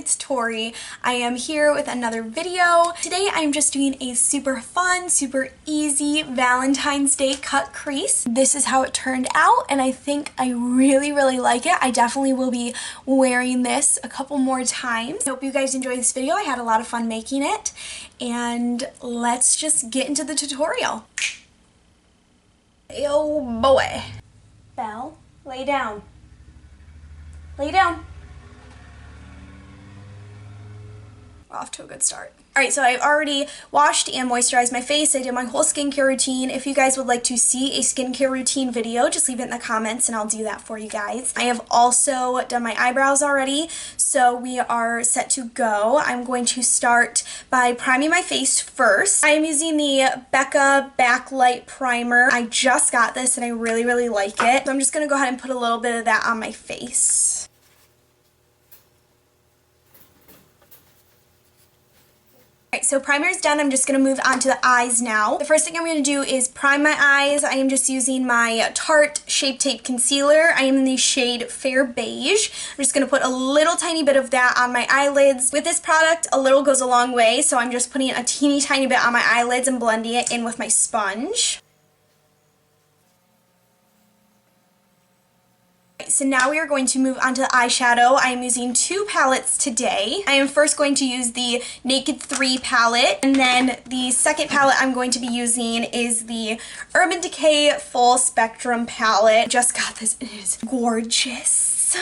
it's Tori. I am here with another video. Today I'm just doing a super fun, super easy Valentine's Day cut crease. This is how it turned out and I think I really like it. I definitely will be wearing this a couple more times. I hope you guys enjoyed this video. I had a lot of fun making it and let's just get into the tutorial. Oh boy. Belle, lay down. Lay down. Off to a good start. Alright, so I've already washed and moisturized my face. I did my whole skincare routine. If you guys would like to see a skincare routine video, just leave it in the comments and I'll do that for you guys. I have also done my eyebrows already, so we are set to go. I'm going to start by priming my face first. I am using the Becca Backlight Primer. I just got this and I really like it. So I'm just going to go ahead and put a little bit of that on my face. Alright, so primer is done. I'm just going to move on to the eyes now. The first thing I'm going to do is prime my eyes. I am just using my Tarte Shape Tape Concealer. I am in the shade Fair Beige. I'm just going to put a little tiny bit of that on my eyelids. With this product, a little goes a long way, so I'm just putting a teeny tiny bit on my eyelids and blending it in with my sponge. So now we are going to move on to the eyeshadow. I am using two palettes today. I am first going to use the Naked 3 palette, and then the second palette I'm going to be using is the Urban Decay Full Spectrum palette. Just got this. It is gorgeous.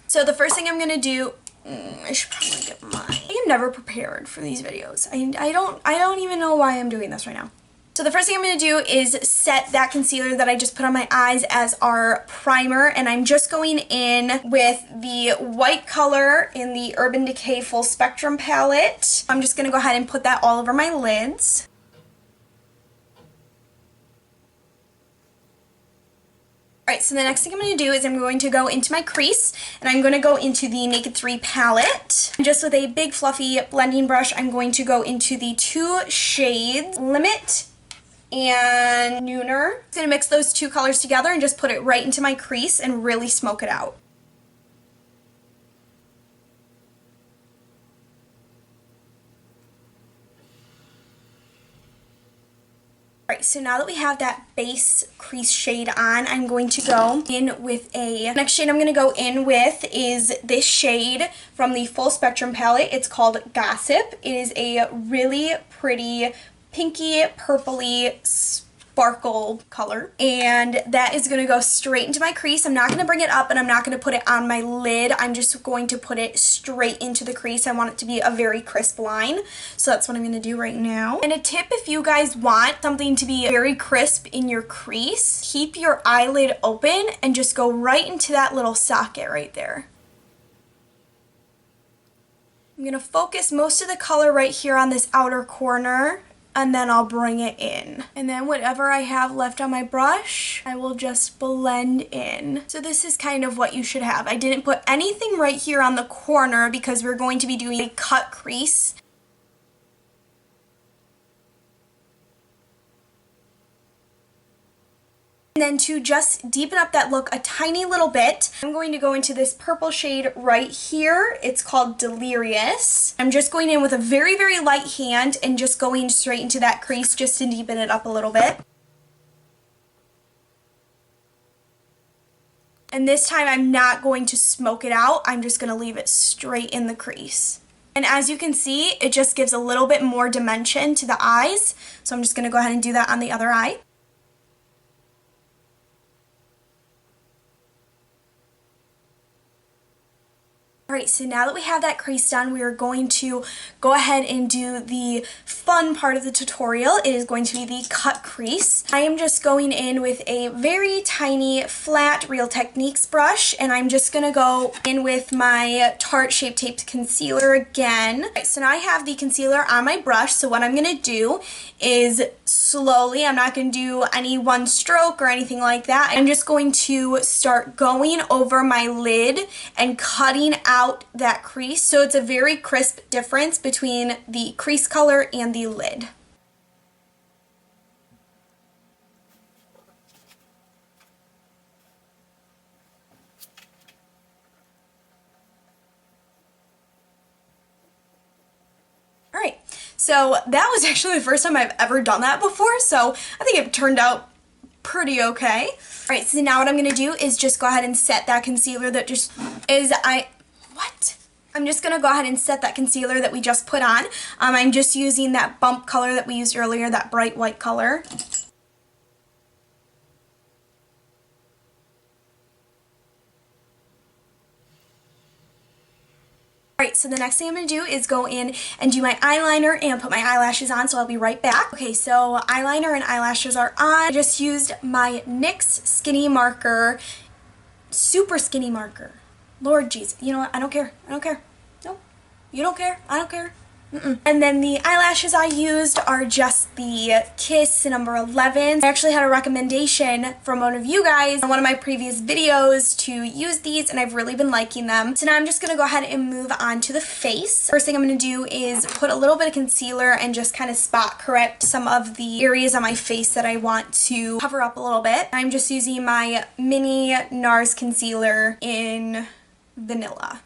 So the first thing I'm going to do, I should probably get mine. I am never prepared for these videos. I don't even know why I'm doing this right now. So the first thing I'm going to do is set that concealer that I just put on my eyes as our primer, and I'm just going in with the white color in the Urban Decay Full Spectrum palette. I'm just going to go ahead and put that all over my lids. Alright, so the next thing I'm going to do is I'm going to go into my crease, and I'm going to go into the Naked 3 palette. Just with a big fluffy blending brush, I'm going to go into the two shades, Limit and Nooner. I'm going to mix those two colors together and just put it right into my crease and really smoke it out. Alright, so now that we have that base crease shade on, I'm going to go in with next shade I'm going to go in with is this shade from the Full Spectrum palette. It's called Gossip. It is a really pretty pinky, purpley, sparkle color, and that is going to go straight into my crease. I'm not going to bring it up and I'm not going to put it on my lid. I'm just going to put it straight into the crease. I want it to be a very crisp line, so that's what I'm going to do right now. And a tip, if you guys want something to be very crisp in your crease, keep your eyelid open and just go right into that little socket right there. I'm going to focus most of the color right here on this outer corner, and then I'll bring it in. And then whatever I have left on my brush, I will just blend in. So this is kind of what you should have. I didn't put anything right here on the corner because we're going to be doing a cut crease. And then to just deepen up that look a tiny little bit, I'm going to go into this purple shade right here. It's called Delirious. I'm just going in with a very light hand and just going straight into that crease just to deepen it up a little bit. And this time I'm not going to smoke it out. I'm just going to leave it straight in the crease. And as you can see, it just gives a little bit more dimension to the eyes. So I'm just going to go ahead and do that on the other eye. Alright, so now that we have that crease done, we are going to go ahead and do the fun part of the tutorial. It is going to be the cut crease. I am just going in with a very tiny flat Real Techniques brush, and I'm just going to go in with my Tarte Shape Tape Concealer again. Alright, so now I have the concealer on my brush, so what I'm going to do is slowly, I'm not going to do any one stroke or anything like that. I'm just going to start going over my lid and cutting out that crease, so it's a very crisp difference between the crease color and the lid. So that was actually the first time I've ever done that before, so I think it turned out pretty okay. Alright, so now what I'm going to do is just go ahead and set that concealer that just is, I'm just going to go ahead and set that concealer that we just put on. I'm just using that bump color that we used earlier, that bright white color. Alright, so the next thing I'm going to do is go in and do my eyeliner and put my eyelashes on, so I'll be right back. Okay, so eyeliner and eyelashes are on. I just used my NYX Skinny Marker, super skinny marker. Lord jeez, you know what, I don't care, I don't care. No, you don't care, I don't care. And then the eyelashes I used are just the Kiss number 11. I actually had a recommendation from one of you guys in one of my previous videos to use these, and I've really been liking them. So now I'm just going to go ahead and move on to the face. First thing I'm going to do is put a little bit of concealer and just kind of spot correct some of the areas on my face that I want to cover up a little bit. I'm just using my mini NARS concealer in Vanilla.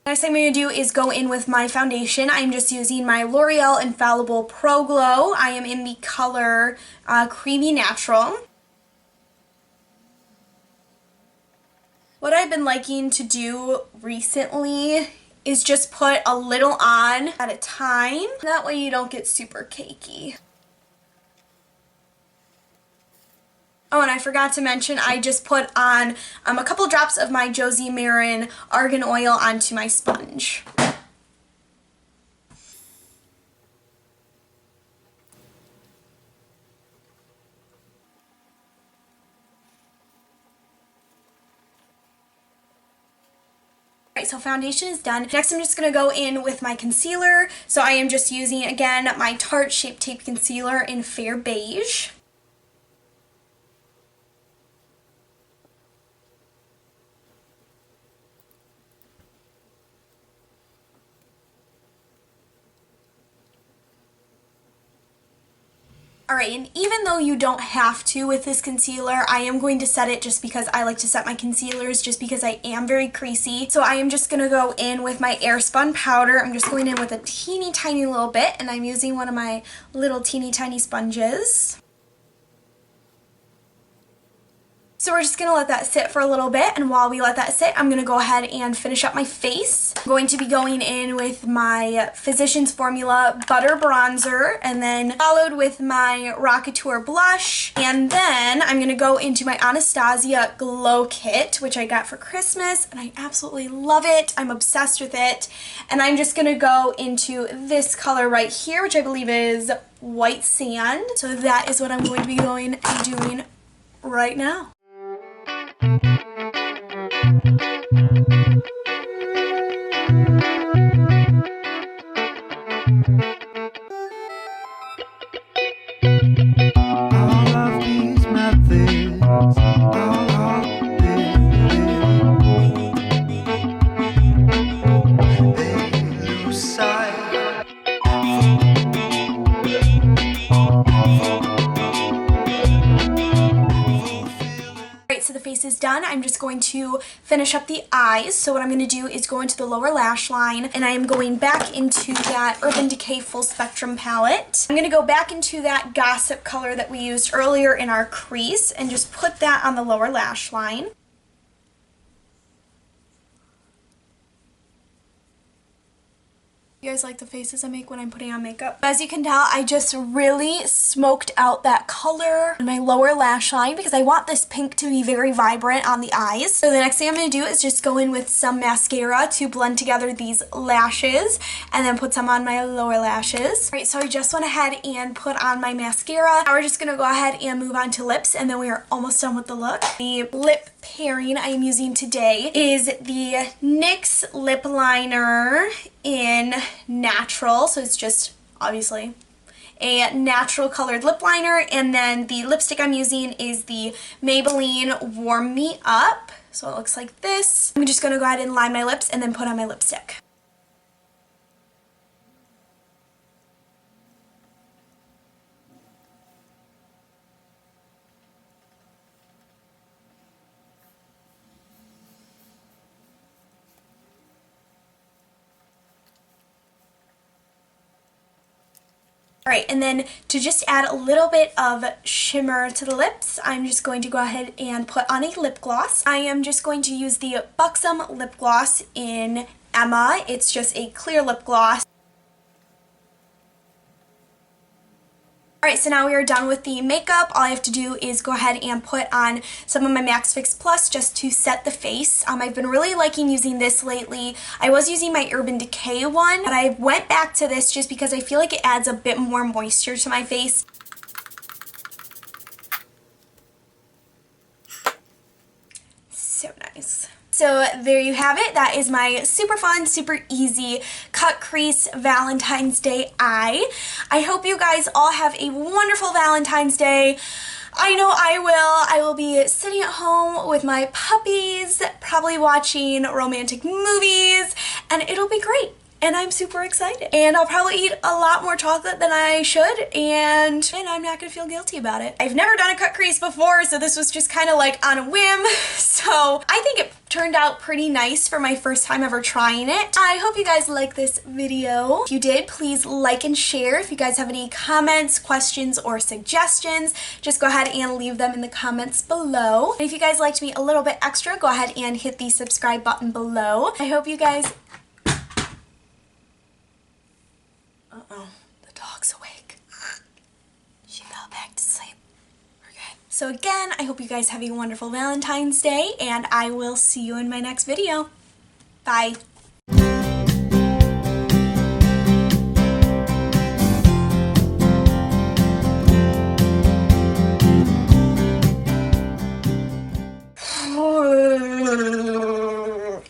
Next thing I'm going to do is go in with my foundation. I'm just using my L'Oreal Infallible Pro Glow. I am in the color Creamy Natural. What I've been liking to do recently is just put a little on at a time. That way you don't get super cakey. Oh, and I forgot to mention, I just put on a couple drops of my Josie Maran Argan Oil onto my sponge. Alright, so foundation is done. Next I'm just going to go in with my concealer. So I am just using, again, my Tarte Shape Tape Concealer in Fair Beige. Alright, and even though you don't have to with this concealer, I am going to set it just because I like to set my concealers just because I am very creasy. So I am just going to go in with my Airspun powder. I'm just going in with a teeny tiny little bit, and I'm using one of my little teeny tiny sponges. So we're just going to let that sit for a little bit, and while we let that sit, I'm going to go ahead and finish up my face. I'm going to be going in with my Physicians Formula Butter Bronzer, and then followed with my Rockateur Blush, and then I'm going to go into my Anastasia Glow Kit, which I got for Christmas, and I absolutely love it. I'm obsessed with it, and I'm just going to go into this color right here, which I believe is White Sand. So that is what I'm going to be going and doing right now. So the face is done. I'm just going to finish up the eyes. So what I'm going to do is go into the lower lash line, and I am going back into that Urban Decay Full Spectrum palette. I'm going to go back into that Gossip color that we used earlier in our crease and just put that on the lower lash line. You guys like the faces I make when I'm putting on makeup? As you can tell, I just really smoked out that color in my lower lash line because I want this pink to be very vibrant on the eyes. So the next thing I'm going to do is just go in with some mascara to blend together these lashes and then put some on my lower lashes. Alright, so I just went ahead and put on my mascara. Now we're just going to go ahead and move on to lips, and then we are almost done with the look. The lip pairing I am using today is the NYX lip liner in Natural, so it's just obviously a natural colored lip liner, and then the lipstick I'm using is the Maybelline Warm Me Up, so it looks like this. I'm just going to go ahead and line my lips and then put on my lipstick. Alright, and then to just add a little bit of shimmer to the lips, I'm just going to go ahead and put on a lip gloss. I am just going to use the Buxom lip gloss in Emma. It's just a clear lip gloss. Alright, so now we are done with the makeup. All I have to do is go ahead and put on some of my Max Fix Plus just to set the face. I've been really liking using this lately. I was using my Urban Decay one, but I went back to this just because I feel like it adds a bit more moisture to my face. So nice. So there you have it. That is my super fun, super easy cut crease Valentine's Day eye. I hope you guys all have a wonderful Valentine's Day. I know I will. I will be sitting at home with my puppies, probably watching romantic movies, and it'll be great. And I'm super excited. And I'll probably eat a lot more chocolate than I should, and I'm not gonna feel guilty about it. I've never done a cut crease before, so this was just kind of like on a whim. So I think it turned out pretty nice for my first time ever trying it. I hope you guys like this video. If you did, please like and share. If you guys have any comments, questions, or suggestions, just go ahead and leave them in the comments below. And if you guys liked me a little bit extra, go ahead and hit the subscribe button below. I hope you guys... Uh-oh, the dog's awake. She fell back to sleep. Okay. So again, I hope you guys have a wonderful Valentine's Day, and I will see you in my next video. Bye.